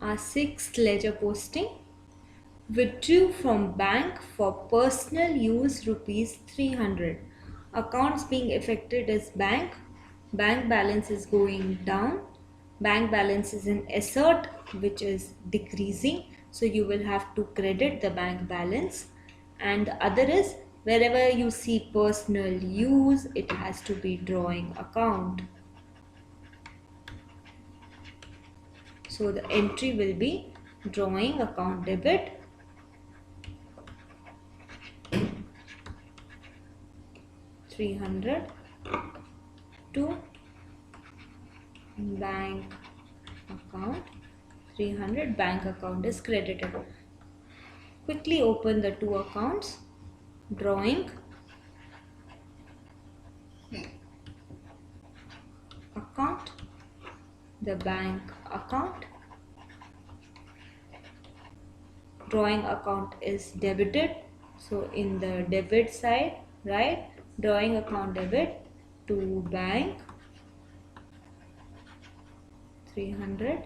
Our sixth ledger posting. Withdrew from bank for personal use rupees 300. Accounts being affected is bank. Bank balance is going down. Bank balance is in asset which is decreasing. So you will have to credit the bank balance. And the other is wherever you see personal use, it has to be drawing account. So the entry will be drawing account debit. $300 to bank account. 300 bank account is credited. Quickly open the two accounts. Drawing account, the bank account. Drawing account is debited, so in the debit side, right, drawing account debit to bank 300,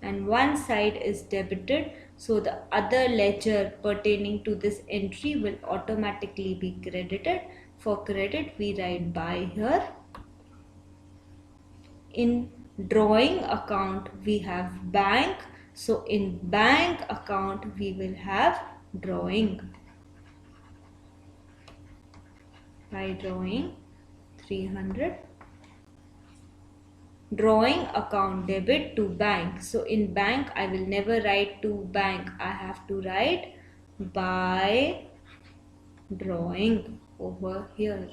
and one side is debited, so the other ledger pertaining to this entry will automatically be credited. For credit we write by here. In drawing account we have bank, so in bank account we will have drawing. By drawing 300, drawing account debit to bank. So in bank I will never write to bank, I have to write by drawing over here.